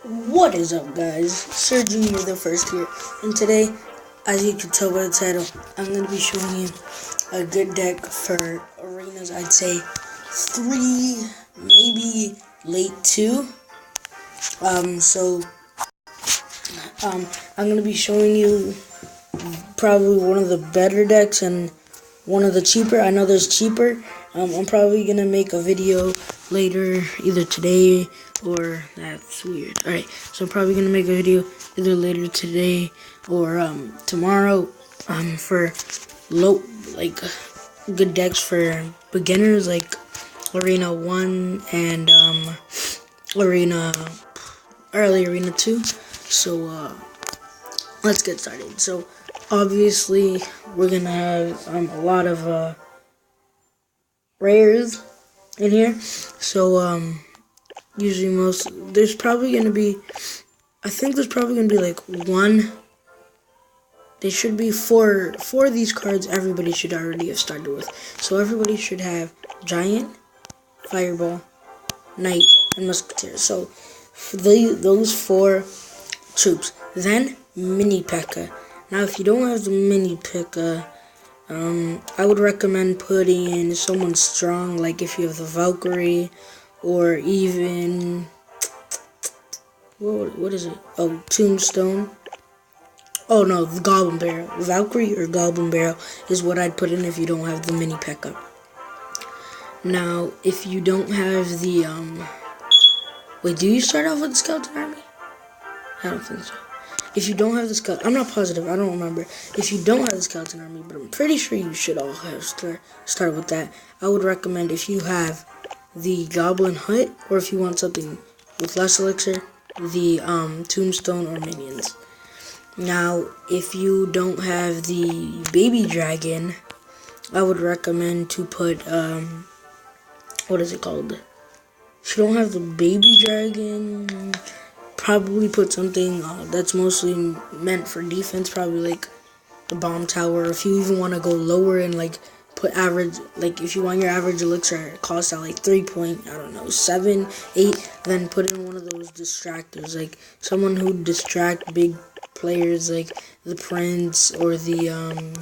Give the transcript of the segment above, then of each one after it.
What is up, guys? Sir Junior the First here, and today, as you can tell by the title, I'm going to be showing you a good deck for arenas. I'd say 3, maybe late 2. So I'm going to be showing you probably one of the better decks and one of the cheaper. I know there's cheaper. I'm probably going to make a video later, either today or that's weird. Alright, so I'm probably going to make a video either later today or tomorrow for low, like, good decks for beginners, like Arena 1 and early Arena 2. So let's get started. So obviously we're gonna have a lot of rares in here. So usually there's probably gonna be, I think there's probably gonna be like one. There should be four of these cards. Everybody should already have started with. So everybody should have Giant, Fireball, Knight, and Musketeer. So for those 4 troops. Then Mini P.E.K.K.A. Now if you don't have the Mini P.E.K.K.A, I would recommend putting in someone strong, like if you have the Valkyrie, or even what is it? Oh, Tombstone. Oh no, the Goblin Barrel. Valkyrie or Goblin Barrel is what I'd put in if you don't have the Mini P.E.K.K.A. Now, if you don't have the wait, do you start off with the Skeleton Army? I don't think so. If you don't have the skeleton, I'm not positive, I don't remember. If you don't have the Skeleton Army, but I'm pretty sure you should all have start with that. I would recommend, if you have the Goblin Hut, or if you want something with less elixir, the Tombstone or Minions. Now, if you don't have the Baby Dragon, I would recommend to put what is it called? If you don't have the Baby Dragon, probably put something that's mostly meant for defense, probably like the Bomb Tower. If you even want to go lower and like put average, like if you want your average elixir cost at like 7, 8, then put in one of those distractors, like someone who distract big players like the Prince or the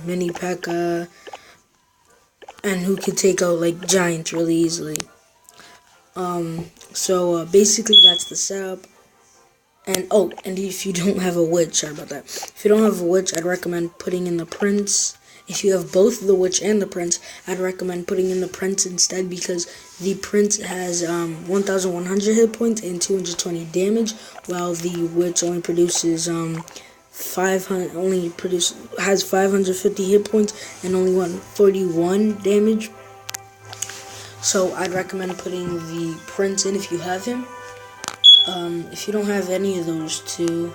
Mini P.E.K.K.A, and who could take out like Giants really easily. So basically that's the setup. And and if you don't have a witch, sorry about that. If you don't have a witch, I'd recommend putting in the Prince. If you have both the witch and the Prince, I'd recommend putting in the Prince instead, because the Prince has 1,100 hit points and 220 damage, while the witch only produces 550 hit points and only 141 damage. So I'd recommend putting the Prince in if you have him. If you don't have any of those two,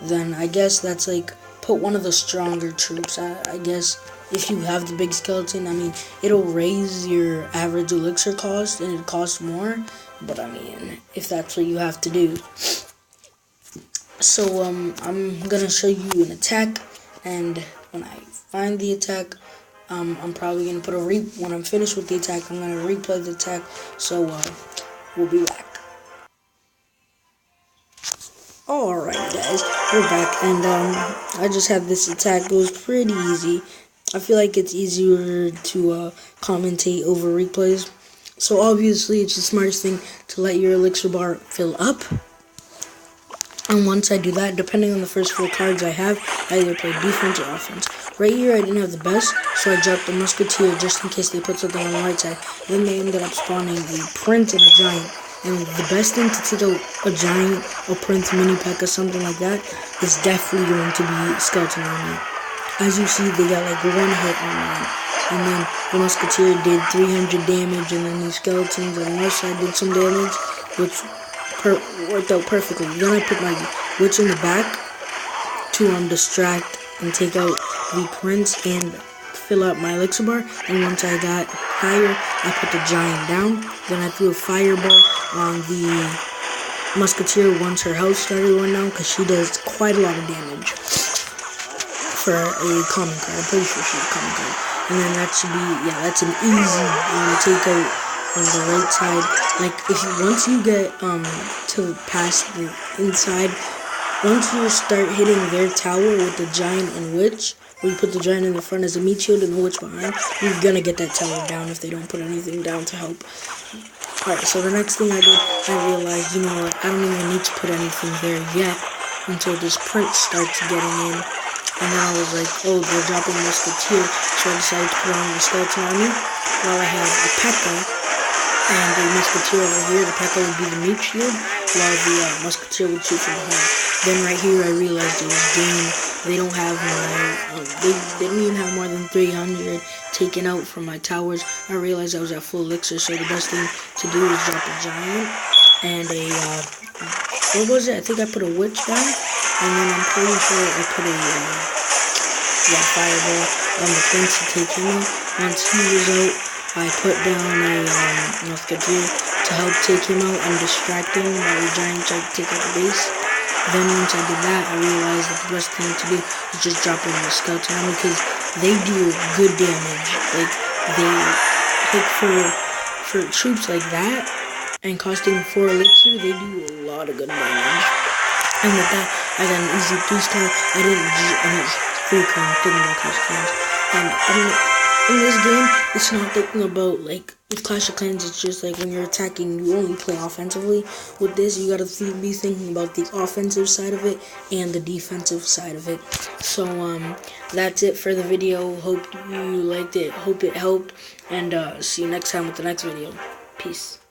then I guess that's like, put one of the stronger troops. I guess if you have the big skeleton, I mean, it'll raise your average elixir cost and it costs more, but I mean, if that's what you have to do. So I'm gonna show you an attack, and when I find the attack, I'm probably gonna put when I'm finished with the attack, I'm gonna replay the attack. So we'll be back. Alright guys, we're back, and I just had this attack. It was pretty easy. I feel like it's easier to commentate over replays. So obviously it's the smartest thing to let your elixir bar fill up. And once I do that, depending on the first 4 cards I have, I either play defense or offense. Right here I didn't have the best, so I dropped the Musketeer just in case they put something on the right side. Then they ended up spawning a Prince and a Giant. And the best thing to take out a Giant, a Prince, Mini P.E.K.K.A, something like that, is definitely going to be Skeleton Army. As you see, they got like 1 hit on that. And then the Musketeer did 300 damage, and then these skeletons on the north side did some damage, which worked out perfectly. Then I put my witch in the back to distract and take out the Prince and fill up my elixir bar. And once I got higher, I put the Giant down. Then I threw a fireball on the Musketeer once her health started going down, because she does quite a lot of damage for a common card. I'm pretty sure she's a common card. And then that should be, yeah, that's an easy take out on the right side. Like once you get to past the inside, once you start hitting their tower with the giant and witch, where you put the giant in the front as a meat shield and the witch behind, you're gonna get that tower down if they don't put anything down to help. Alright, so the next thing I did, I realized, you know what, I don't even need to put anything there yet until this prince starts getting in. And then I was like, oh, they're dropping musketeer, so I decided to put on the skeleton army while I have a P.E.K.K.A. and a musketeer over here. The P.E.K.K.A. would be the meat shield, while the musketeer would shoot from behind. Then right here, I realized it was game. They don't have my, they didn't even have more than 300 taken out from my towers. I realized I was at full elixir, so the best thing to do is drop a giant and a, what was it? I think I put a witch down, and then I'm pretty sure I put a, fireball on the prince to take him out. Once he was out, I put down a, musketeer to help take him out and distract him while the giant tried to take out the base. Then once I did that, I realized that the best thing to do is just drop in the skeleton army, because they do good damage. Like, for troops like that, and costing 4 elixir, they do a lot of good damage. And with that, I got an easy 3-star. I mean, 3 crown, thinking about Clash of Clans. And in this game, it's not thinking about, like, with Clash of Clans, it's just like when you're attacking, you only play offensively. With this, you gotta be thinking about the offensive side of it and the defensive side of it. So, that's it for the video. Hope you liked it. Hope it helped. And, see you next time with the next video. Peace.